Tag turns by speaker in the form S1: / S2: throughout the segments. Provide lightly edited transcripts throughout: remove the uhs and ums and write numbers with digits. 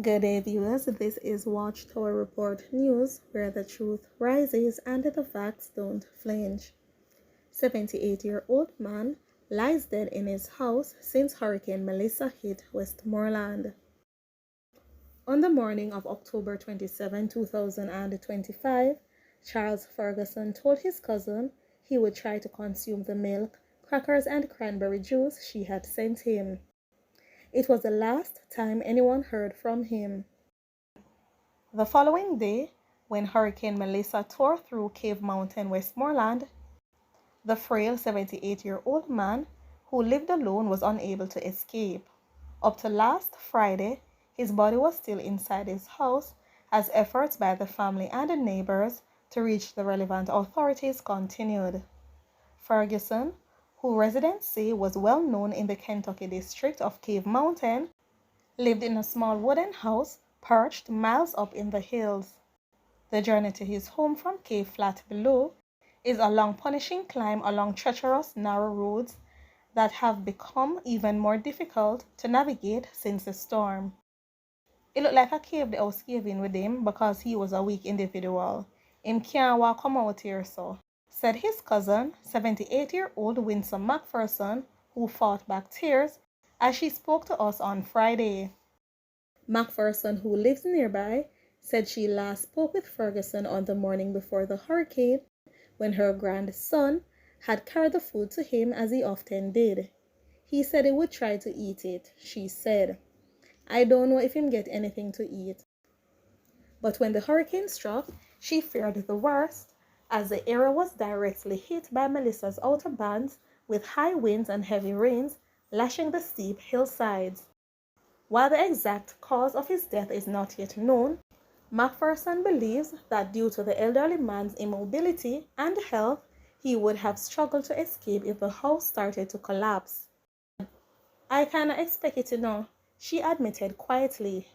S1: Good day, viewers. This is Watchtower Report News, where the truth rises and the facts don't flinch. 78-year-old man lies dead in his house since Hurricane Melissa hit Westmoreland. On the morning of October 27, 2025, Charles Ferguson told his cousin he would try to consume the milk, crackers, and cranberry juice she had sent him. It was the last time anyone heard from him. The following day, when Hurricane Melissa tore through Cave Mountain, Westmoreland, the frail 78-year-old man who lived alone was unable to escape. Up to last Friday, his body was still inside his house as efforts by the family and the neighbors to reach the relevant authorities continued. Ferguson, who residents say was well known in the Kentucky district of Cave Mountain, lived in a small wooden house perched miles up in the hills. The journey to his home from Cave Flat below is a long, punishing climb along treacherous, narrow roads that have become even more difficult to navigate since the storm. It looked like a cave the house gave in with him because he was a weak individual. Him can't walk come out here so, said his cousin, 78-year-old Winsome McPherson, who fought back tears as she spoke to us on Friday. McPherson, who lives nearby, said she last spoke with Ferguson on the morning before the hurricane when her grandson had carried the food to him as he often did. He said he would try to eat it, she said. I don't know if him get anything to eat. But when the hurricane struck, she feared the worst, as the area was directly hit by Melissa's outer bands with high winds and heavy rains lashing the steep hillsides. While the exact cause of his death is not yet known, McPherson believes that due to the elderly man's immobility and health, he would have struggled to escape if the house started to collapse. I kinda expect it to know, she admitted quietly.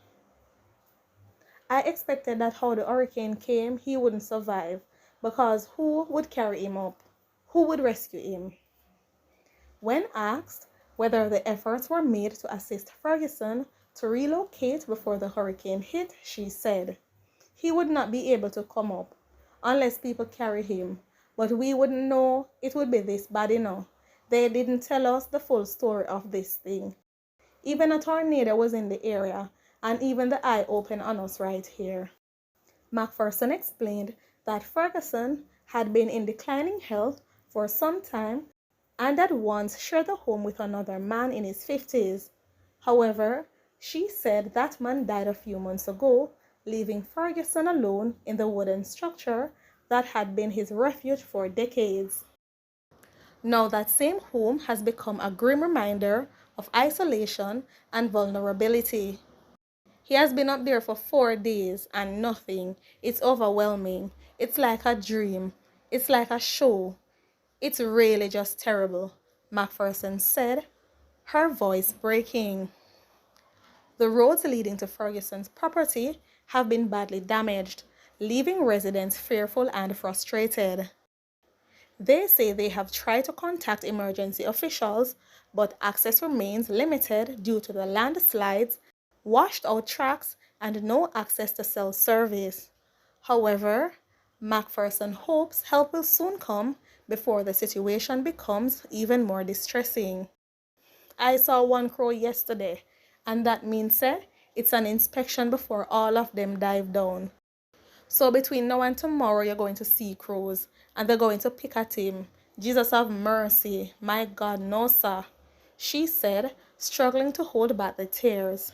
S1: I expected that how the hurricane came, he wouldn't survive, because who would carry him up? Who would rescue him? When asked whether the efforts were made to assist Ferguson to relocate before the hurricane hit, she said, he would not be able to come up unless people carry him, but we wouldn't know it would be this bad enough. They didn't tell us the full story of this thing. Even a tornado was in the area, and even the eye opened on us right here. McPherson explained that Ferguson had been in declining health for some time and had once shared the home with another man in his 50s. However, she said that man died a few months ago, leaving Ferguson alone in the wooden structure that had been his refuge for decades. Now that same home has become a grim reminder of isolation and vulnerability. He has been up there for 4 days and nothing. It's overwhelming. It's like a dream. It's like a show. It's really just terrible, McPherson said, her voice breaking. The roads leading to Ferguson's property have been badly damaged, leaving residents fearful and frustrated. They say they have tried to contact emergency officials, but access remains limited due to the landslides, washed out tracks, and no access to cell service. However, McPherson hopes help will soon come before the situation becomes even more distressing. I saw one crow yesterday, and that means it's an inspection before all of them dive down. So between now and tomorrow, you're going to see crows, and they're going to pick at him. Jesus have mercy. My God, no, sir, she said, struggling to hold back the tears.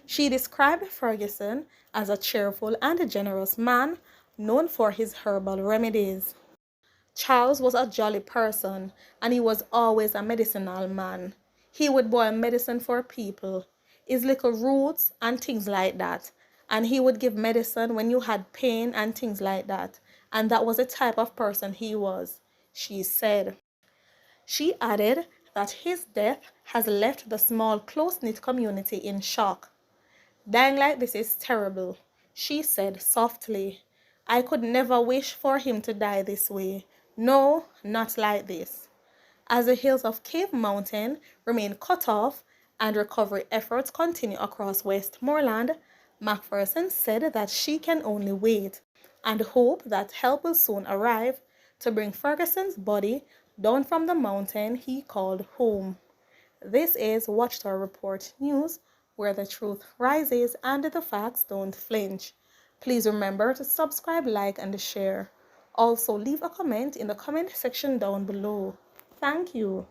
S1: She described Ferguson as a cheerful and generous man known for his herbal remedies. Charles was a jolly person, and he was always a medicinal man. He would boil medicine for people, his little roots and things like that. And he would give medicine when you had pain and things like that. And that was the type of person he was, she said. She added that his death has left the small, close-knit community in shock. Dying like this is terrible, she said softly. I could never wish for him to die this way. No, not like this. As the hills of Cave Mountain remain cut off and recovery efforts continue across Westmoreland, Macpherson said that she can only wait and hope that help will soon arrive to bring Ferguson's body down from the mountain he called home. This is Watchtower Report News, where the truth rises and the facts don't flinch. Please remember to subscribe, like, and share. Also, leave a comment in the comment section down below. Thank you.